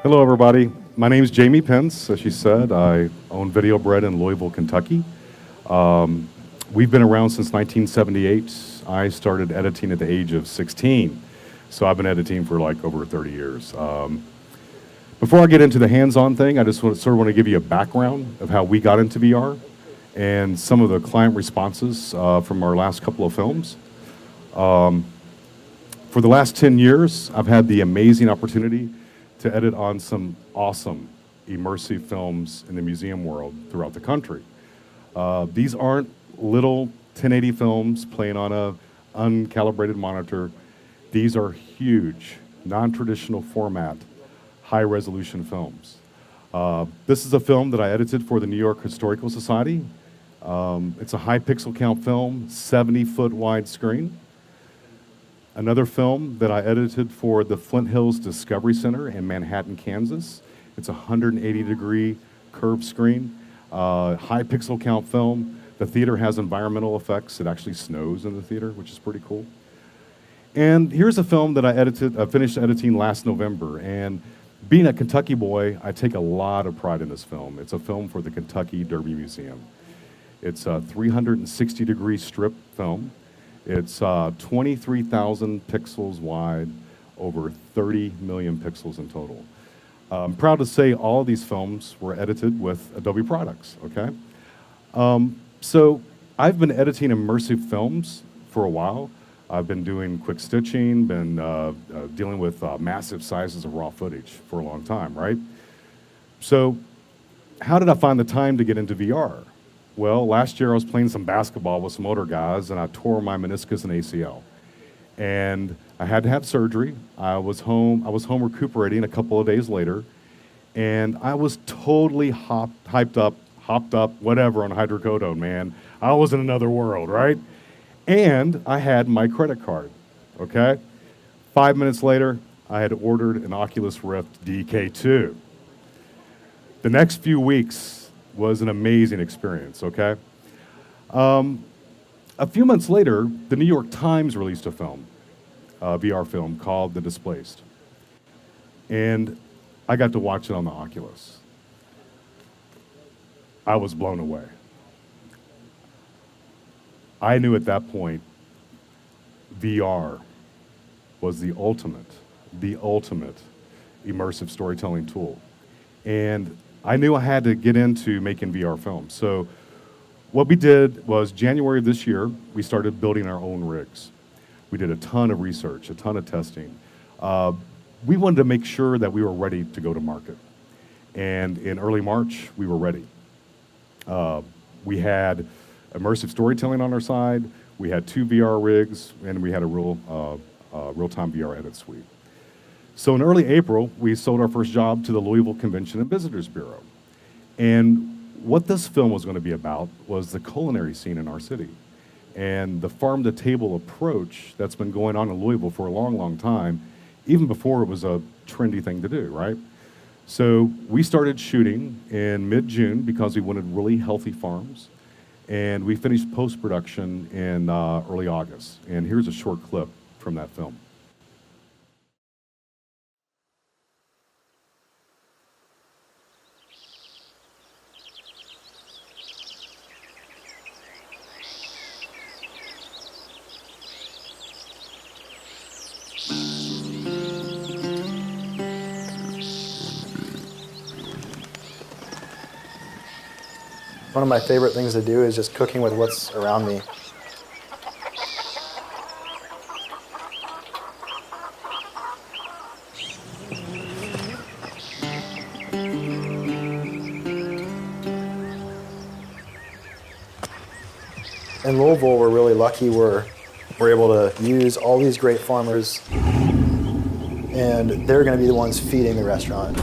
Hello, everybody. My name is Jamie Pence. As she said, I own Video Bread in Louisville, Kentucky. We've been around since 1978. I started editing at the age of 16, so I've been editing for like over 30 years. Before I get into the hands-on thing, I just sort of want to give you a background of how we got into VR and some of the client responses from our last couple of films. For the last 10 years, I've had the amazing opportunity to edit on some awesome immersive films in the museum world throughout the country. These aren't little 1080 films playing on a uncalibrated monitor. These are huge, non-traditional format, high-resolution films. This is a film that I edited for the New York Historical Society. It's a high pixel count film, 70-foot wide screen. Another film that I edited for the Flint Hills Discovery Center in Manhattan, Kansas. It's a 180-degree curved screen, high pixel count film. The theater has environmental effects. It actually snows in the theater, which is pretty cool. And here's a film that I finished editing last November. And being a Kentucky boy, I take a lot of pride in this film. It's a film for the Kentucky Derby Museum. It's a 360-degree strip film. It's 23,000 pixels wide, over 30 million pixels in total. I'm proud to say all of these films were edited with Adobe products, okay? So I've been editing immersive films for a while. I've been doing quick stitching, been dealing with massive sizes of raw footage for a long time, right? So how did I find the time to get into VR? Well, last year I was playing some basketball with some older guys and I tore my meniscus and ACL. And I had to have surgery. I was home recuperating a couple of days later, and I was totally hopped up, whatever on hydrocodone, man. I was in another world, right? And I had my credit card, okay? 5 minutes later, I had ordered an Oculus Rift DK2. The next few weeks was an amazing experience, okay? A few months later, the New York Times released a film, a VR film called The Displaced. And I got to watch it on the Oculus. I was blown away. I knew at that point VR was the ultimate immersive storytelling tool. And I knew I had to get into making VR films. So what we did was January of this year, we started building our own rigs. We did a ton of research, a ton of testing. We wanted to make sure that we were ready to go to market. And in early March, we were ready. We had immersive storytelling on our side, we had 2 VR rigs, and we had a real-time VR edit suite. So in early April, we sold our first job to the Louisville Convention and Visitors Bureau. And what this film was going to be about was the culinary scene in our city and the farm-to-table approach that's been going on in Louisville for a long, long time, even before it was a trendy thing to do, right? So we started shooting in mid-June because we wanted really healthy farms, and we finished post-production in early August. And here's a short clip from that film. One of my favorite things to do is just cooking with what's around me. In Louisville, we're really lucky. We're able to use all these great farmers, and they're going to be the ones feeding the restaurant.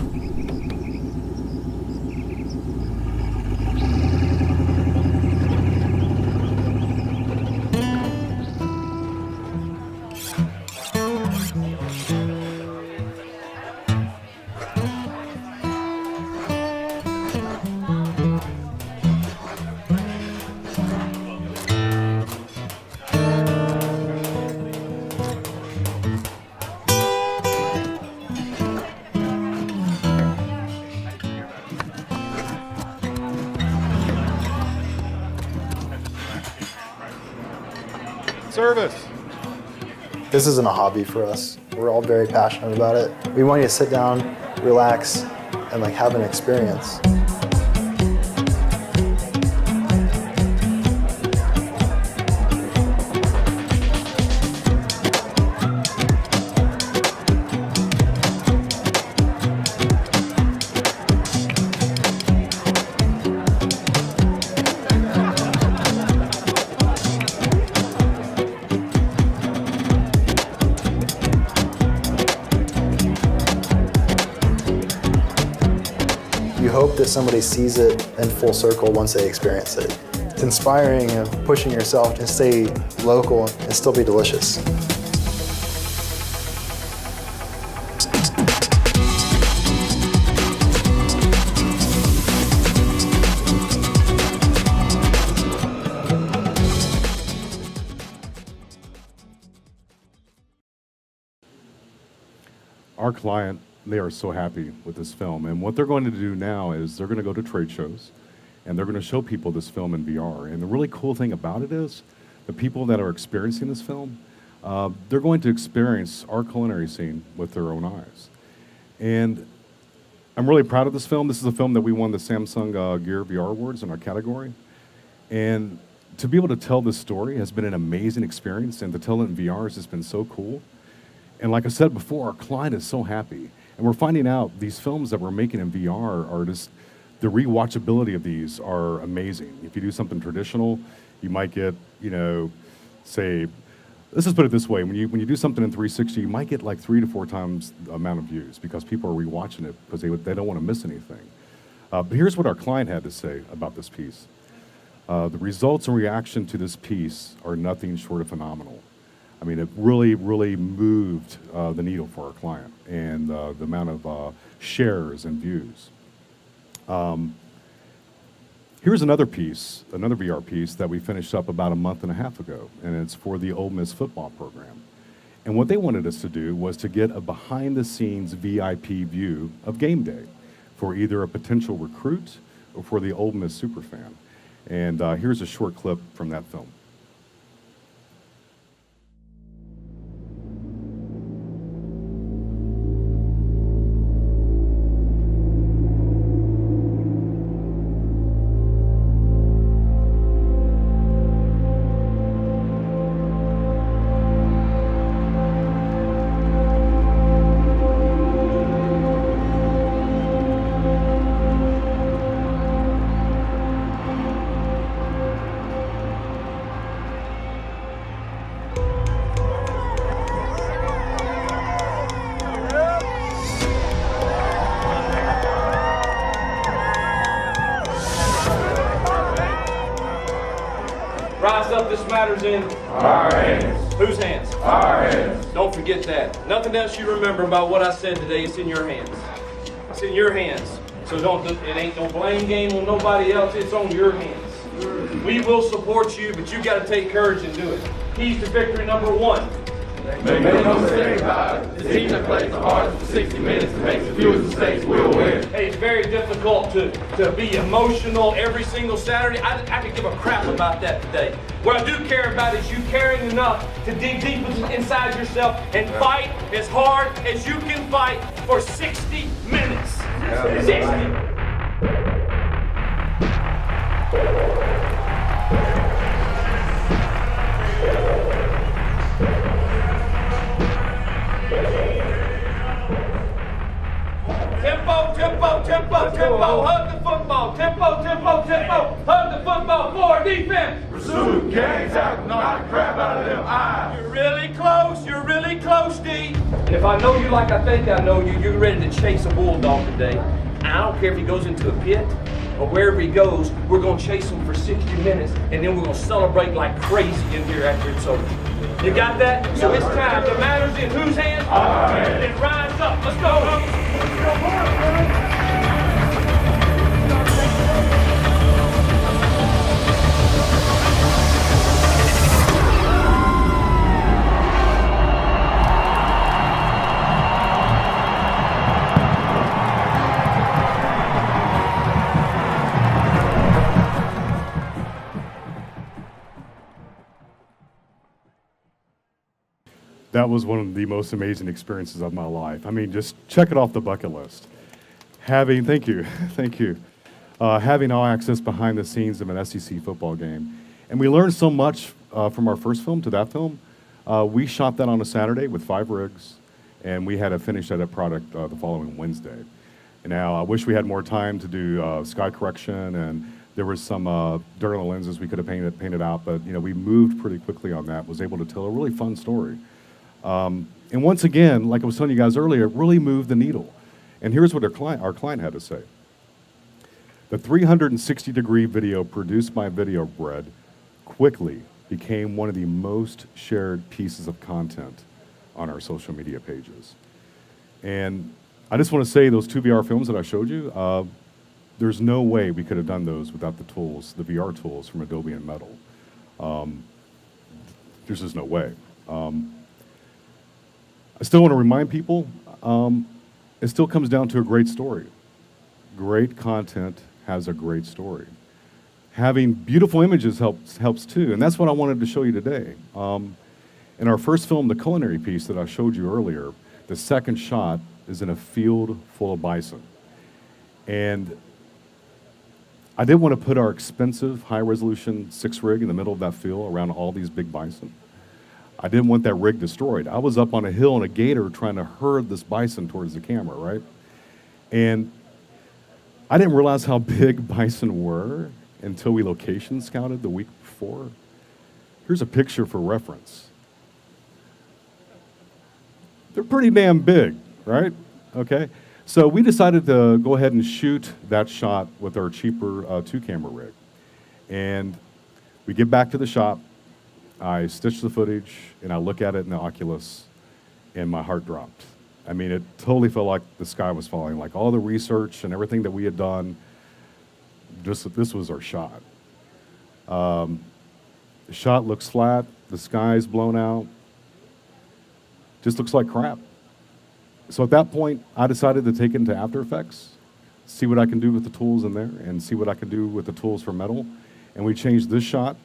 Service. This isn't a hobby for us. We're all very passionate about it. We want you to sit down, relax, and like have an experience. You hope that somebody sees it in full circle once they experience it. It's inspiring and pushing yourself to stay local and still be delicious. Our client, they are so happy with this film. And what they're going to do now is they're going to go to trade shows and they're going to show people this film in VR. And the really cool thing about it is the people that are experiencing this film, they're going to experience our culinary scene with their own eyes. And I'm really proud of this film. This is a film that we won the Samsung Gear VR Awards in our category. And to be able to tell this story has been an amazing experience, and to tell it in VR has just been so cool. And like I said before, our client is so happy. And we're finding out these films that we're making in VR are just, the rewatchability of these are amazing. If you do something traditional, you might get, say, let's just put it this way, when you do something in 360, you might get like 3 to 4 times the amount of views because people are rewatching it because they don't want to miss anything. But here's what our client had to say about this piece. The results and reaction to this piece are nothing short of phenomenal. I mean, it really, really moved the needle for our client and the amount of shares and views. Here's another piece, another VR piece that we finished up about a month and a half ago, and it's for the Ole Miss football program. And what they wanted us to do was to get a behind-the-scenes VIP view of game day for either a potential recruit or for the Ole Miss superfan. And here's a short clip from that film. Rise up, this matter's in our hands. Whose hands? Our hands. Don't forget that. Nothing else you remember about what I said today, it's in your hands. It's in your hands. So it ain't no blame game on nobody else, it's on your hands. We will support you, but you gotta take courage and do it. Keys to victory number 1. Make no mistake about it. The team that plays the hardest for 60 minutes and makes the fewest mistakes will win. Hey, it's very difficult to be emotional every single Saturday. I could give a crap about that today. What I do care about is you caring enough to dig deep inside yourself and fight as hard as you can fight for 60 minutes. 60. Tempo, hug the football. Tempo, hug the football. Forward defense. Pursue, gang tackle, knock the crap out of them eyes. You're really close, D. And if I know you like I think I know you, you're ready to chase a bulldog today. I don't care if he goes into a pit or wherever he goes, we're gonna chase him for 60 minutes and then we're gonna celebrate like crazy in here after it's over. You got that? So it's time. The matter's in whose hands? Our hands. Then rise up. Let's go. That was one of the most amazing experiences of my life. I mean, just check it off the bucket list. Thank you, thank you. Having all access behind the scenes of an SEC football game. And we learned so much from our first film to that film. We shot that on a Saturday with 5 rigs, and we had to finish that product the following Wednesday. And now, I wish we had more time to do sky correction, and there was some dirt on the lenses we could have painted out, but we moved pretty quickly on that, was able to tell a really fun story. And once again, like I was telling you guys earlier, it really moved the needle. And here's what our client had to say. The 360-degree video produced by Video Bread quickly became one of the most shared pieces of content on our social media pages. And I just want to say those 2 VR films that I showed you, there's no way we could have done those without the tools, the VR tools from Adobe and Metal. There's just no way. I still want to remind people, it still comes down to a great story. Great content has a great story. Having beautiful images helps too, and that's what I wanted to show you today. In our first film, the culinary piece that I showed you earlier, the second shot is in a field full of bison. And I didn't want to put our expensive high-resolution 6 rig in the middle of that field around all these big bison. I didn't want that rig destroyed. I was up on a hill in a gator trying to herd this bison towards the camera, right? And I didn't realize how big bison were until we location scouted the week before. Here's a picture for reference. They're pretty damn big, right? Okay. So we decided to go ahead and shoot that shot with our cheaper 2-camera rig. And we get back to the shop, I stitch the footage, and I look at it in the Oculus, and my heart dropped. I mean, it totally felt like the sky was falling, like all the research and everything that we had done, this was our shot. The shot looks flat, the sky's blown out, just looks like crap. So at that point, I decided to take it into After Effects, see what I can do with the tools in there, and see what I can do with the tools for Metal. And we changed this shot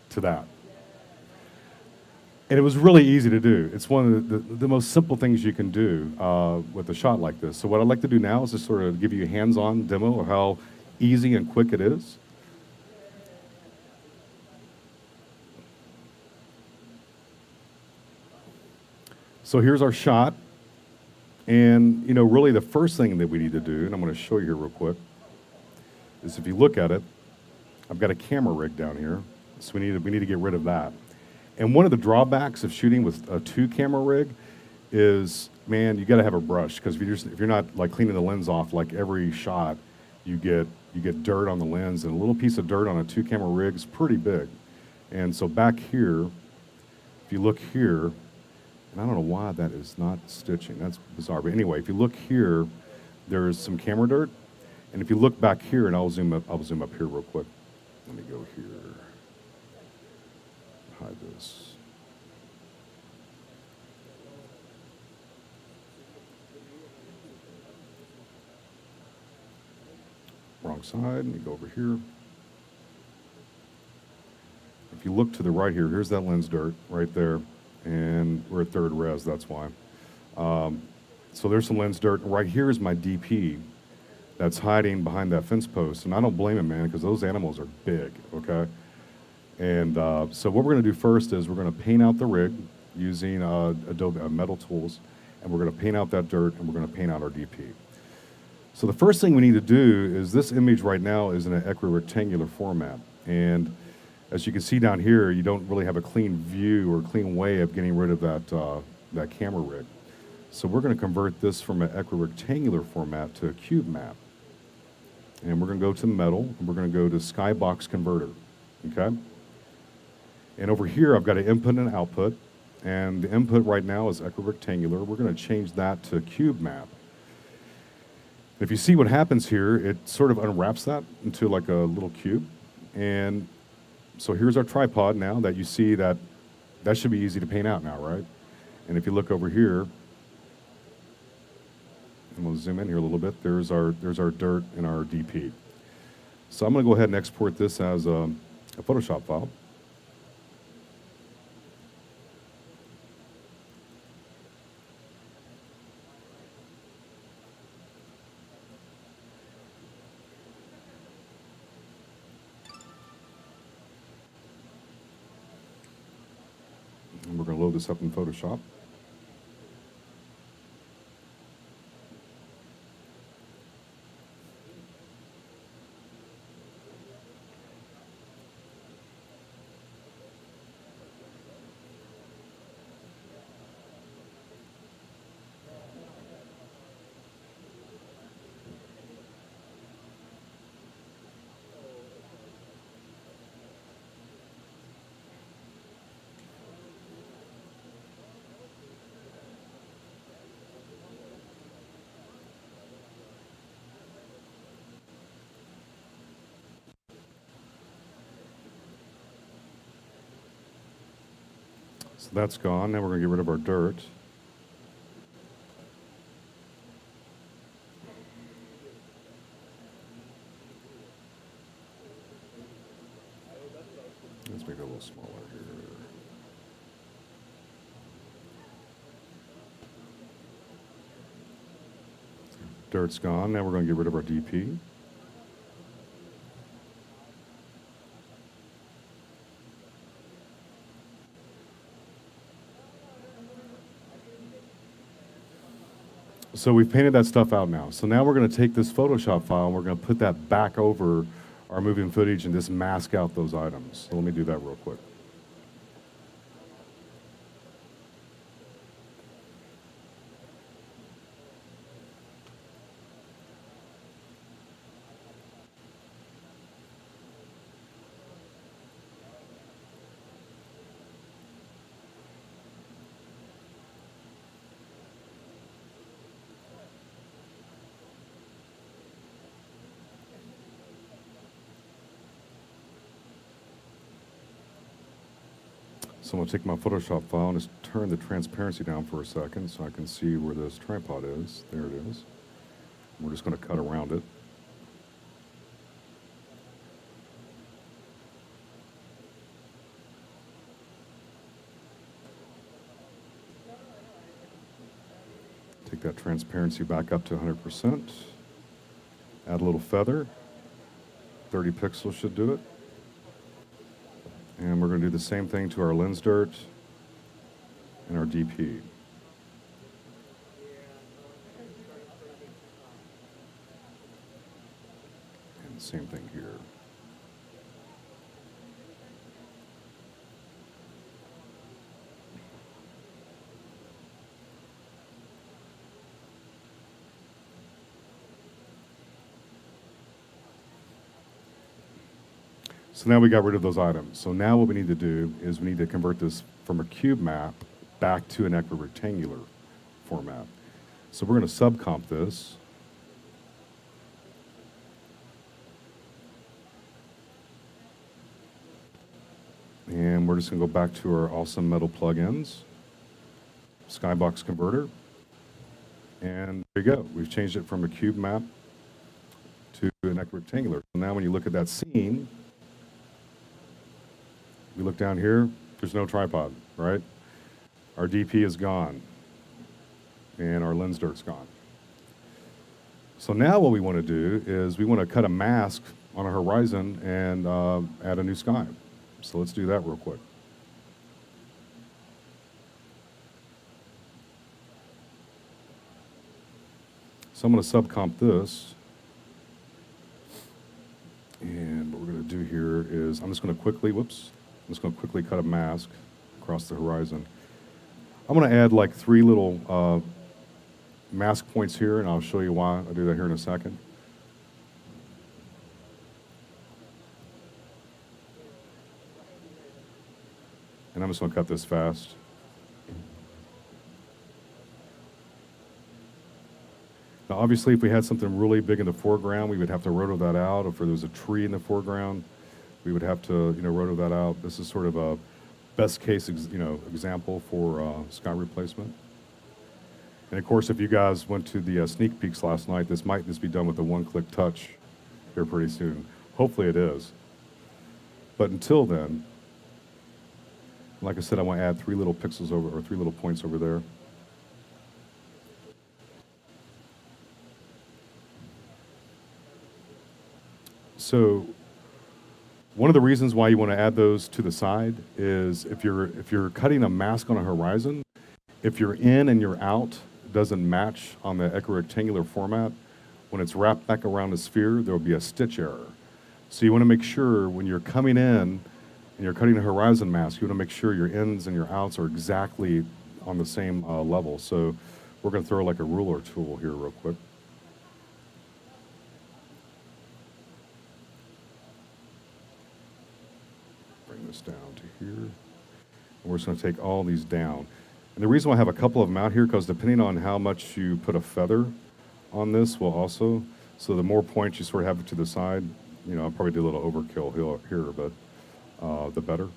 to that. And it was really easy to do. It's one of the most simple things you can do with a shot like this. So what I'd like to do now is just sort of give you a hands-on demo of how easy and quick it is. So here's our shot. And really the first thing that we need to do, and I'm going to show you here real quick, is if you look at it, I've got a camera rig down here. So we need to get rid of that. And one of the drawbacks of shooting with a 2-camera rig is, man, you got to have a brush, because if you're not like cleaning the lens off, like every shot, you get dirt on the lens, and a little piece of dirt on a 2-camera rig is pretty big. And so back here, if you look here, and I don't know why that is not stitching. That's bizarre. But anyway, if you look here, there's some camera dirt, and if you look back here, and I'll zoom up here real quick. Let me go here. Hide this. Wrong side, let me go over here. If you look to the right here, here's that lens dirt right there, and we're at 3rd res, that's why. So there's some lens dirt. Right here is my DP that's hiding behind that fence post, and I don't blame him, man, because those animals are big, okay? And so what we're going to do first is we're going to paint out the rig using Adobe Metal tools, and we're going to paint out that dirt, and we're going to paint out our DP. So the first thing we need to do is, this image right now is in an equirectangular format, and as you can see down here, you don't really have a clean view or clean way of getting rid of that camera rig. So we're going to convert this from an equirectangular format to a cube map, and we're going to go to Metal, and we're going to go to Skybox Converter, okay? And over here, I've got an input and an output, and the input right now is equirectangular. We're going to change that to cube map. If you see what happens here, it sort of unwraps that into like a little cube. And so here's our tripod now that you see that should be easy to paint out now, right? And if you look over here, and we'll zoom in here a little bit, there's our dirt and our DP. So I'm going to go ahead and export this as a Photoshop file. And we're going to load this up in Photoshop. So that's gone. Now we're going to get rid of our dirt. Let's make it a little smaller here. Dirt's gone. Now we're going to get rid of our DP. So we've painted that stuff out now. So now we're going to take this Photoshop file and we're going to put that back over our moving footage and just mask out those items. So let me do that real quick. So I'm going to take my Photoshop file and just turn the transparency down for a second so I can see where this tripod is. There it is. We're just going to cut around it. Take that transparency back up to 100%. Add a little feather. 30 pixels should do it. And we're going to do the same thing to our lens dirt and our DP. And same thing here. So now we got rid of those items. So now what we need to do is we need to convert this from a cube map back to an equirectangular format. So we're going to subcomp this. And we're just going to go back to our awesome metal plugins, Skybox Converter. And there you go. We've changed it from a cube map to an equirectangular. So now when you look at that scene, we look down here, there's no tripod, right? Our DP is gone, and our lens dirt's gone. So now what we want to do is we want to cut a mask on a horizon and add a new sky. So let's do that real quick. So I'm going to subcomp this. And what we're going to do here is I'm just going to quickly cut a mask across the horizon. I'm going to add like 3 little mask points here, and I'll show you why. I'll do that here in a second. And I'm just going to cut this fast. Now, obviously, if we had something really big in the foreground, we would have to roto that out. If there was a tree in the foreground, we would have to, roto that out. This is sort of a best case, example for sky replacement. And of course, if you guys went to the sneak peeks last night, this might just be done with a one-click touch here pretty soon. Hopefully it is. But until then, like I said, I want to add 3 little pixels over, or 3 little points over there. So One of the reasons why you want to add those to the side is if you're cutting a mask on a horizon, if you're in and you're out doesn't match on the equirectangular format, when it's wrapped back around the sphere, there will be a stitch error. So you want to make sure when you're coming in and you're cutting a horizon mask, you want to make sure your ins and your outs are exactly on the same level. So we're going to throw like a ruler tool here real quick. Bring this down to here. And we're just going to take all these down. And the reason why I have a couple of them out here, because depending on how much you put a feather on this will also, so the more points you sort of have it to the side, you know, I'll probably do a little overkill here, but the better.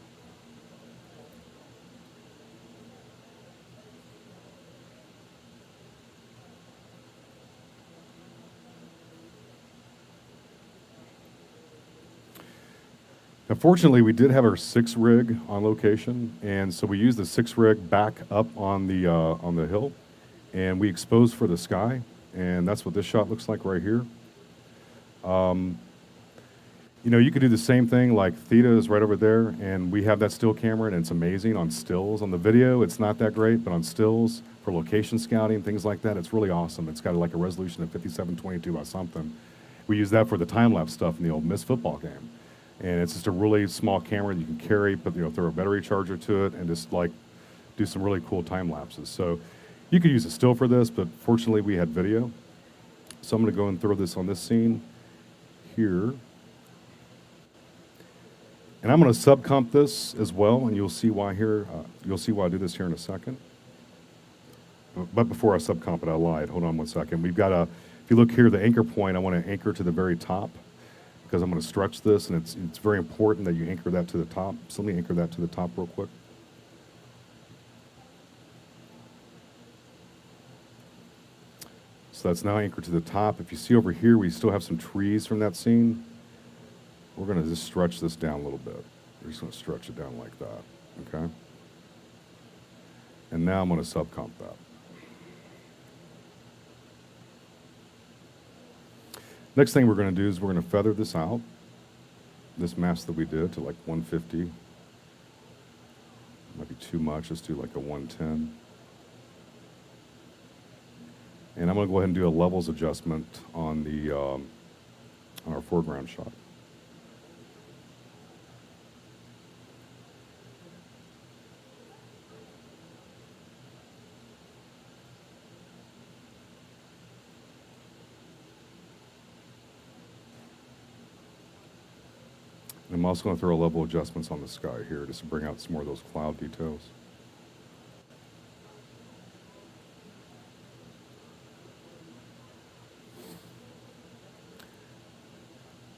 Now, fortunately, we did have our 6 rig on location, and so we used the 6 rig back up on the hill, and we exposed for the sky, and that's what this shot looks like right here. You know, you could do the same thing, like Theta is right over there, and we have that still camera, and it's amazing on stills. On the video, it's not that great, but on stills, for location scouting, things like that, it's really awesome. It's got like a resolution of 5722 by something. We use that for the time-lapse stuff in the Ole Miss football game. And it's just a really small camera you can carry, but you know, throw a battery charger to it, and just like do some really cool time lapses. So you could use a still for this, but fortunately we had video. So I'm going to go and throw this on this scene here, and I'm going to subcomp this as well, and you'll see why here. You'll see why I do this here in a second. But before I subcomp it, I lied. Hold on one second. We've got a. If you look here, the anchor point, I want to anchor to the very top, because I'm going to stretch this, and it's very important that you anchor that to the top. So let me anchor that to the top real quick. So that's now anchored to the top. If you see over here, we still have some trees from that scene. We're going to just stretch this down a little bit. We're just going to stretch it down like that, okay? And now I'm going to subcomp that. Next thing we're going to do is we're going to feather this out, this mask that we did, to like 150. Might be too much. Let's do like a 110. And I'm going to go ahead and do a levels adjustment on the on our foreground shot. I'm also going to throw level adjustments on the sky here just to bring out some more of those cloud details.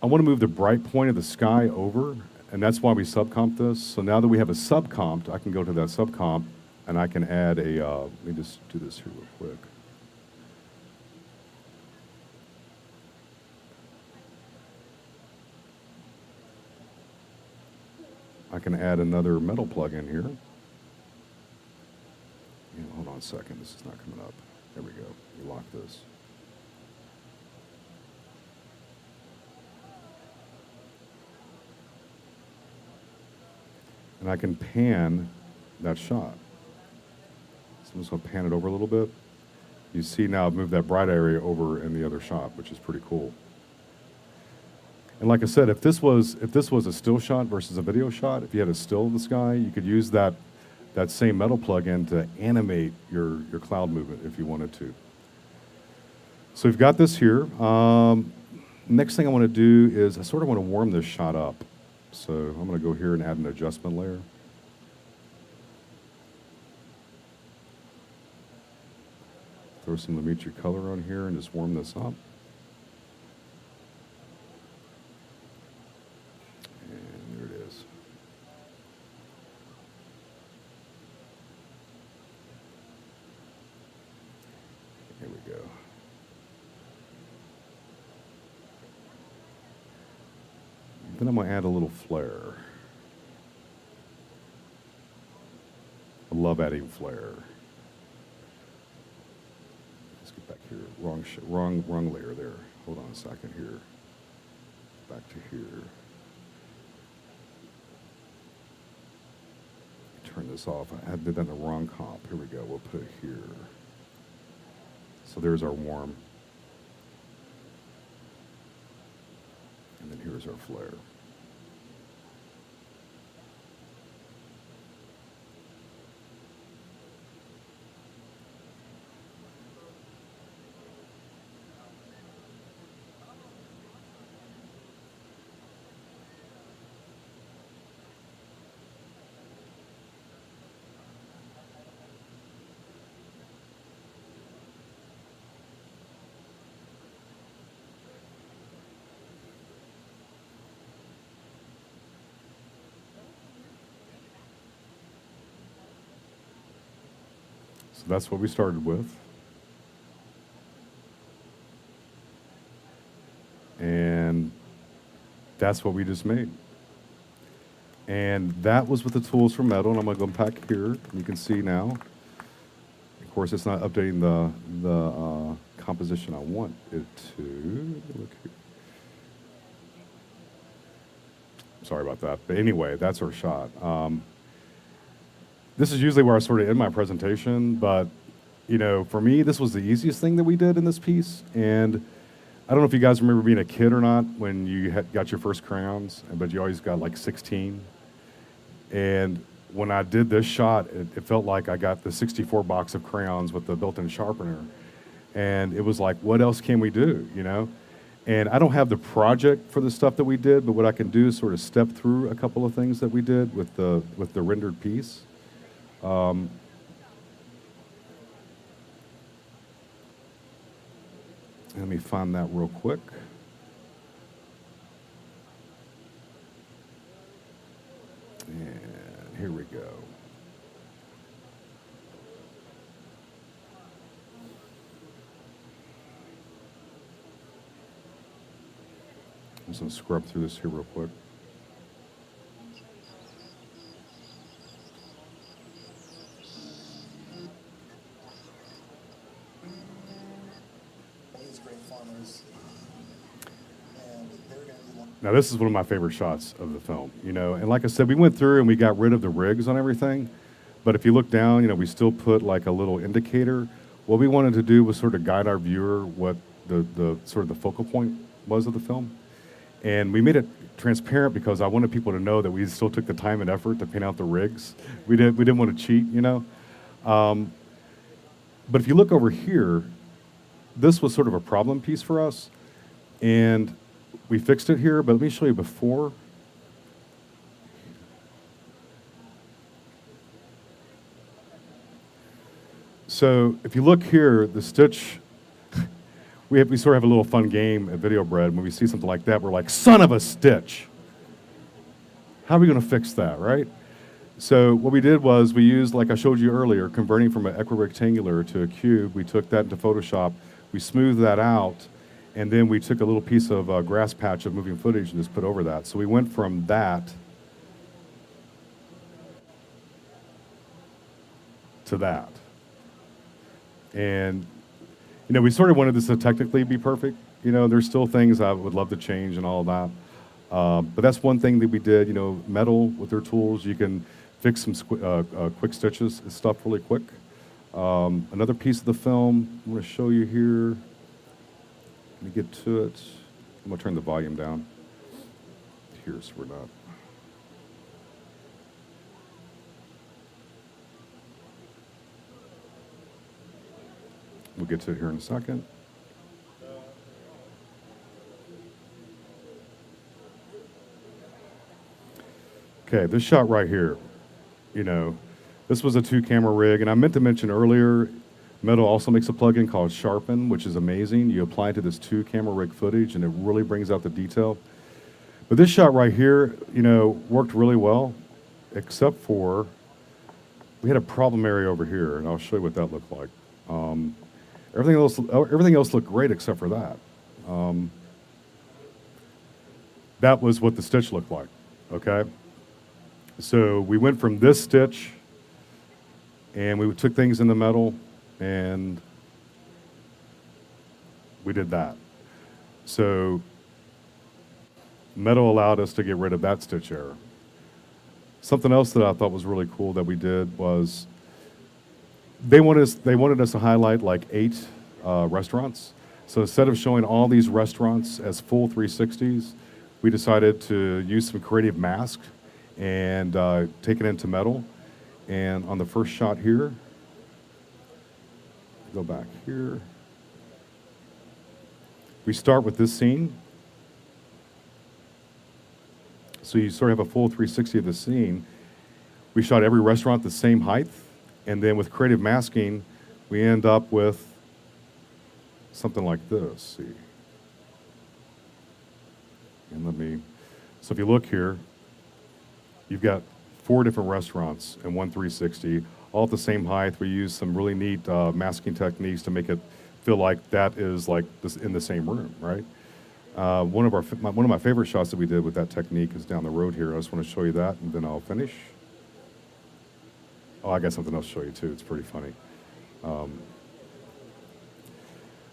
I want to move the bright point of the sky over, and that's why we subcomp this. So now that we have a subcomp, I can go to that subcomp, and I can add a, let me just do this here real quick. I can add another metal plug in here. Hold on a second, this is not coming up. There we go, we lock this. And I can pan that shot. So I'm just going to pan it over a little bit. You see now I've moved that bright area over in the other shot, which is pretty cool. And like I said, if this was a still shot versus a video shot, if you had a still of the sky, you could use that same metal plug-in to animate your cloud movement if you wanted to. So we've got this here. Next thing I want to do is I sort of want to warm this shot up. So I'm going to go here and add an adjustment layer. Throw some Lumetri color on here and just warm this up. And there it is. Here we go. Then I'm going to add a little flare. I love adding flare. Let's get back here. Wrong layer there. Hold on a second here. Back to here. Turn this off. I did that in the wrong comp. Here we go. We'll put it here. So there's our warm. And then here's our flare. So that's what we started with. And that's what we just made. And that was with the tools from Metal, and I'm gonna go back here. You can see now. Of course, it's not updating the composition I want it to. Look here. Sorry about that. But anyway, that's our shot. This is usually where I sort of end my presentation, but you know, for me, this was the easiest thing that we did in this piece. And I don't know if you guys remember being a kid or not when you got your first crayons, but you always got like 16. And when I did this shot, it felt like I got the 64 box of crayons with the built-in sharpener. And it was like, what else can we do, you know? And I don't have the project for the stuff that we did, but what I can do is sort of step through a couple of things that we did with the rendered piece. Let me find that real quick. And here we go. I'm just going to scrub through this here real quick. Now, this is one of my favorite shots of the film, you know, and like I said, we went through and we got rid of the rigs on everything, but if you look down, you know, we still put like a little indicator. What we wanted to do was sort of guide our viewer what the sort of the focal point was of the film, and we made it transparent because I wanted people to know that we still took the time and effort to paint out the rigs. We didn't want to cheat, you know. But if you look over here, this was sort of a problem piece for us, and we fixed it here, but let me show you before. So if you look here, the stitch, we sort of have a little fun game at Video Bread. When we see something like that, we're like, son of a stitch. How are we going to fix that, right? So what we did was we used, like I showed you earlier, converting from an equirectangular to a cube. We took that into Photoshop. We smoothed that out. And then we took a little piece of grass patch of moving footage and just put over that. So we went from that to that. And, you know, we sort of wanted this to technically be perfect. You know, there's still things I would love to change and all of that. But that's one thing that we did, you know, Metal with their tools, you can fix some quick stitches and stuff really quick. Another piece of the film I'm going to show you here. Let me get to it. I'm going to turn the volume down here so we're not. We'll get to it here in a second. Okay, this shot right here, you know, this was a 2-camera rig, and I meant to mention earlier, Metal also makes a plugin called Sharpen, which is amazing. You apply it to this 2-camera rig footage, and it really brings out the detail. But this shot right here, you know, worked really well, except for we had a problem area over here, and I'll show you what that looked like. Everything else looked great except for that. That was what the stitch looked like, okay? So we went from this stitch, and we took things in the Metal, and we did that. So Metal allowed us to get rid of that stitch error. Something else that I thought was really cool that we did was they wanted us to highlight like 8 restaurants. So instead of showing all these restaurants as full 360s, we decided to use some creative masks and take it into metal. And on the first shot here, go back here. We start with this scene. So you sort of have a full 360 of the scene. We shot every restaurant the same height, and then with creative masking, we end up with something like this. See, and so if you look here, you've got 4 different restaurants and one 360, all at the same height. We use some really neat masking techniques to make it feel like that is like this in the same room, right? One of my favorite shots that we did with that technique is down the road here. I just want to show you that, and then I'll finish. Oh, I got something else to show you too. It's pretty funny.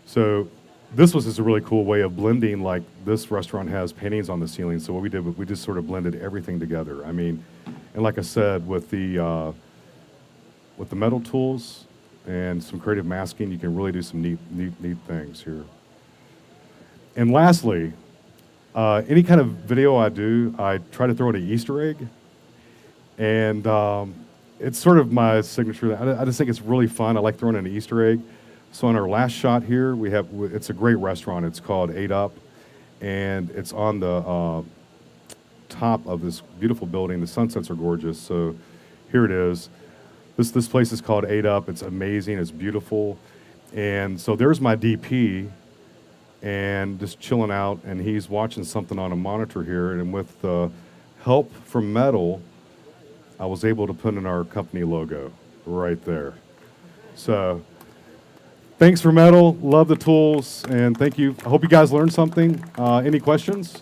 So this was just a really cool way of blending. Like this restaurant has paintings on the ceiling, so what we did, we just sort of blended everything together. I mean, and like I said, with the metal tools and some creative masking, you can really do some neat things here. And lastly, any kind of video I do, I try to throw in an Easter egg. And it's sort of my signature. I just think it's really fun. I like throwing in an Easter egg. So on our last shot here, it's a great restaurant. It's called 8 Up. And it's on the top of this beautiful building. The sunsets are gorgeous. So here it is. This place is called 8 Up. It's amazing. It's beautiful. And so there's my DP. And just chilling out, and he's watching something on a monitor here, and with the help from metal, I was able to put in our company logo right there. So thanks for metal, love the tools, and thank you. I hope you guys learned something. Any questions?